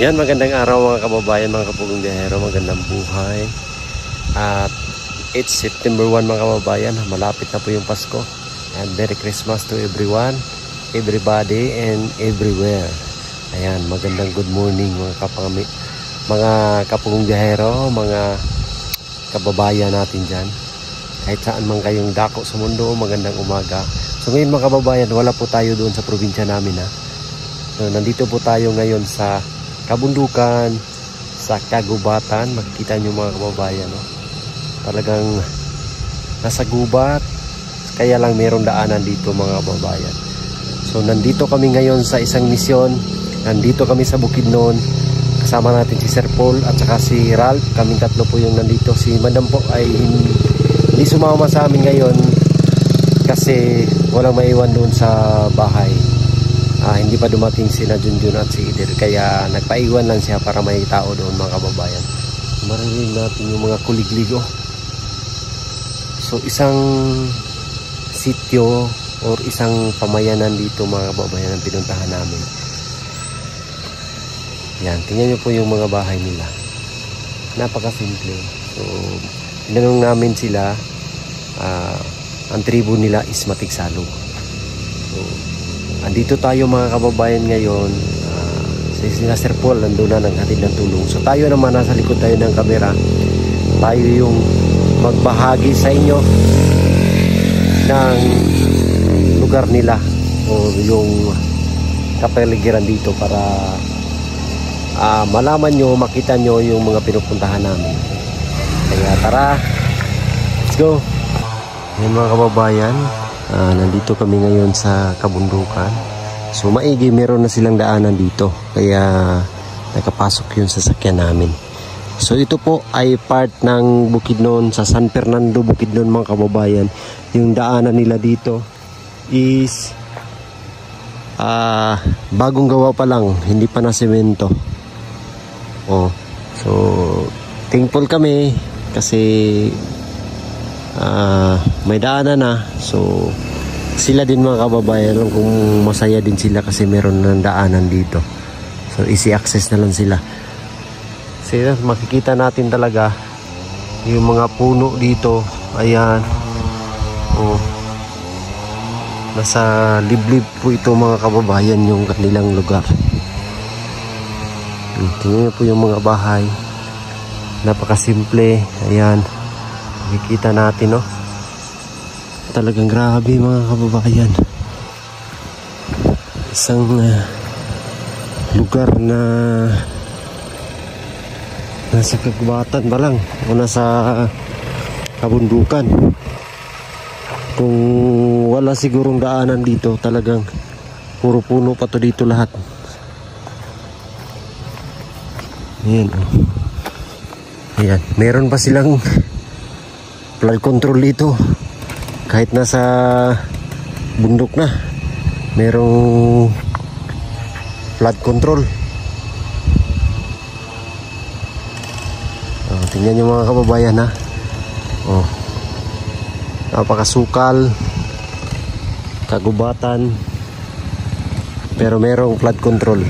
Ayan, magandang araw mga kababayan, mga kapugong biyahero, magandang buhay. At it's September 1 mga kababayan, malapit na po yung Pasko. And Merry Christmas to everyone, everybody and everywhere. Ayan, magandang good morning mga kapugong biyahero, mga kababayan natin dyan. Kahit saan man kayong dako sa mundo, magandang umaga. So ngayon mga kababayan, wala po tayo doon sa probinsya namin ha. So, nandito po tayo ngayon sa kabundukan, sa kagubatan. Makikita nyo mga kababayan, no? Talagang nasa gubat, kaya lang mayroong daanan dito mga kababayan. So nandito kami ngayon sa isang misyon. Nandito kami sa Bukidnon. Kasama natin si Sir Paul at saka si Ralph. Kaming tatlo po yung nandito. Si Madam po ay hindi sumama sa amin ngayon kasi walang maiwan doon sa bahay. Hindi pa dumating sina Junjun at si Ider, kaya nagpaiwan lang siya para may tao doon mga kababayan. Marinig natin yung mga kuligligo. So isang sityo or isang pamayanan dito mga kababayan ang pinuntahan namin. Yan, tingnan nyo po yung mga bahay nila. Napakasimple. So tinanong namin sila, ang tribo nila is Matigsalog. So andito tayo mga kababayan ngayon. Si Sir Paul nandun na naghatid ng tulong. So tayo naman nasa likod tayo ng kamera. Tayo yung magbahagi sa inyo ng lugar nila o yung kapaligiran dito para malaman nyo, makita nyo yung mga pinupuntahan namin. Kaya tara, let's go. Yan mga kababayan, nandito kami ngayon sa kabundukan. So maigi, meron na silang daanan dito, kaya nakapasok yung sasakyan namin. So ito po ay part ng Bukidnon, sa San Fernando Bukidnon mga kababayan. Yung daanan nila dito is bagong gawa pa lang, hindi pa na semento. So thankful kami kasi may daanan na. So sila din mga kababayan, kung masaya din sila kasi meron ng daanan dito. So easy access na lang sila. So makikita natin talaga yung mga puno dito. Ayan, nasa liblib po ito mga kababayan yung kanilang lugar. Tingnan po yung mga bahay, napakasimple. Ayan, makikita natin, no? Talagang grabe mga kababayan. Isang lugar na nasa kagubatan ba lang o nasa kabundukan. Kung wala sigurong daanan dito, talagang puro puno pa to dito lahat. Ayan, ayan, meron pa silang flood control dito. Kahit nasa bundok na, merong flood control. Tingnan nyo mga kababayan ha. Napakasukal, kagubatan, pero merong flood control.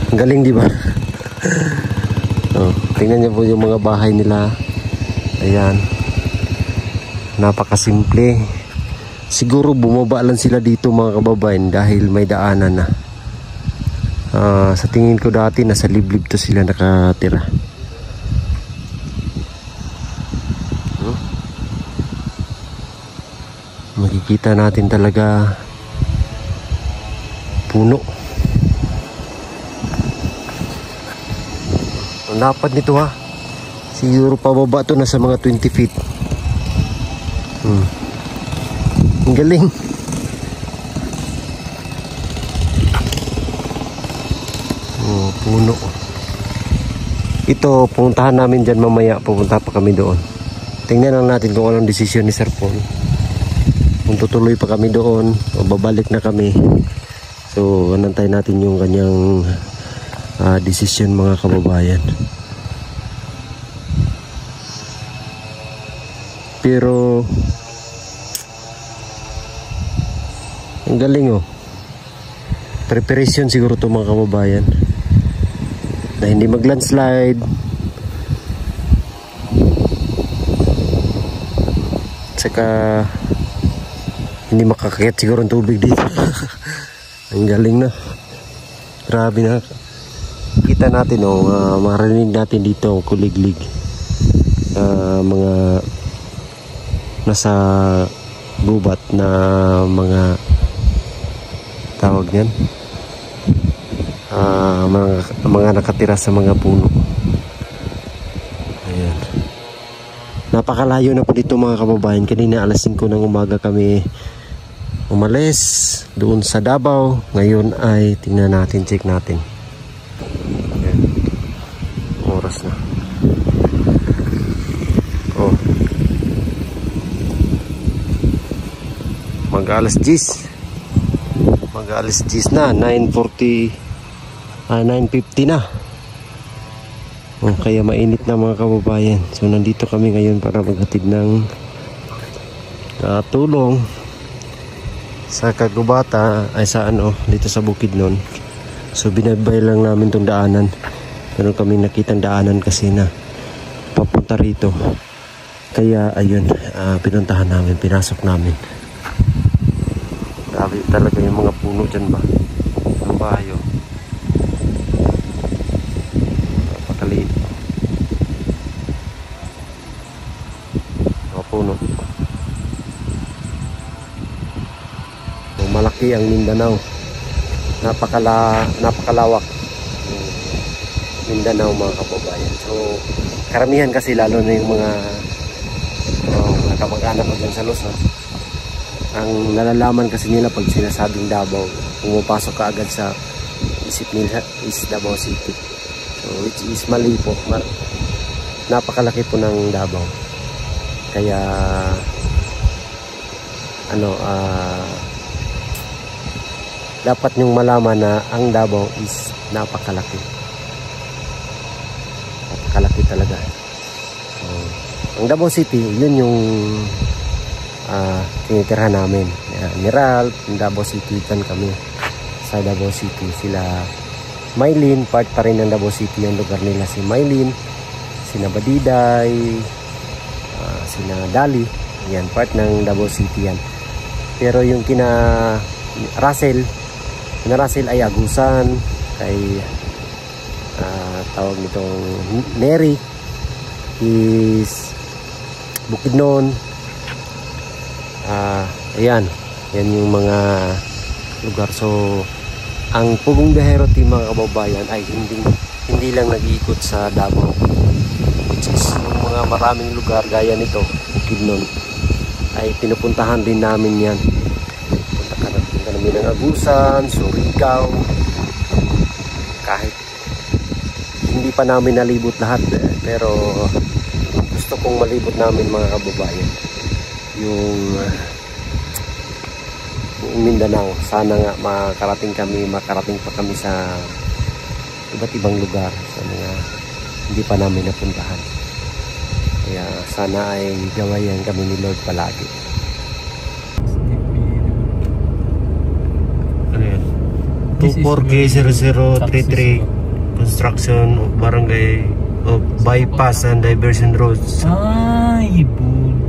Ang galing, di ba? Tingnan nyo po yung mga bahay nila. Ayan, napakasimple. Siguro bumaba lang sila dito mga kababayan dahil may daanan na. Sa tingin ko dati nasa liblib to sila nakatira. Makikita natin talaga puno. Ang lapad nito ha, siguro pababa to nasa mga 20 feet. Ang galing. Puno. Ito, pupuntahan namin dyan mamaya. Pupunta pa kami doon. Tingnan lang natin kung anong desisyon ni Sir Paul. Kung tutuloy pa kami doon o babalik na kami. So anantay natin yung kanyang desisyon mga kababayan. Pero ang galing, preparation siguro to mga kababayan. na hindi mag-landslide. Saka hindi makakakit siguro ang tubig dito. Ang galing na. Grabe na. Kita natin marinig natin dito kuliglig. Mga nasa gubat na tawag niyan. Mga nakatira sa mga puno. Ayan. Napakalayo na po dito mga kababayan. Kanina alas 5 ng umaga kami umalis doon sa Davao. Ngayon ay tingnan natin, check natin. Ayan. Oras na. Oh. Mag-alas 10. Mag-alas 10 na, 9:50 na. Oh, kaya mainit na mga kababayan. So nandito kami ngayon para maghatid ng tulong sa kagubata ay sa dito sa Bukidnon. So binabay lang namin tong daanan. Meron kami nakitang daanan kasi na papunta rito. Kaya ayun, pinuntahan namin, pinasok namin. Grabe talaga yung mga puno dyan ba? Ang bayo. Napakaliit. Mga puno. So, malaki ang Mindanao. Napakalawak. Mindanao mga kababayan. So karamihan kasi lalo na yung mga kamag-anak ko dyan sa Luzon. Ang nalalaman kasi nila pag sinasabing Davao, pumapasok ka agad sa isip nila is Davao City. So which is mali po. Napakalaki po ng Davao. Kaya dapat nyong malaman na ang Davao is napakalaki. Napakalaki talaga. So, ang Davao City, yun yung tinitirahan namin. Miral, Davao City, dyan kami sa Davao City. Sila Maylin, part pa rin ng Davao City yung lugar nila. Si Maylin, sina Badiday, sina Dali, yan, part ng Davao City yan. Pero yung kina Russell ay Agusan, kay tawag nitong Neri is Bukidnon. Ayan, yan yung mga lugar. So ang Pugong Biyahero Team mga kababayan ay hindi lang nag-iikot sa Davao, which is yung mga maraming lugar gaya nito, Bukidnon, ay pinupuntahan din namin yan. Punta kami ng Agusan, Surigao, kahit hindi pa namin nalibot lahat, pero gusto kong malibot namin mga kababayan yung buong Mindanao. Sana nga makarating pa kami sa iba't ibang lugar sa mga hindi pa namin napuntahan. Kaya sana ay gawayan kami ni Lord palagi. Ano yan? 24K0033 construction of barangay of bypass and diversion roads. Ay,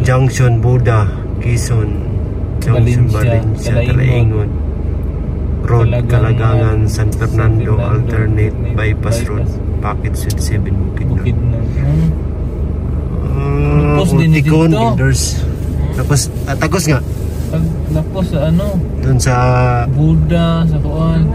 Junction Buda, Quezon, Junction Valencia, Talaingon Road, Calagangan, San Fernando, alternate bypass road, Packet Suite 7, Bukidnon. Ulticon, Inders. Tapos, Tagos nga. Tapos sa Doon sa Buda, sa Kuan.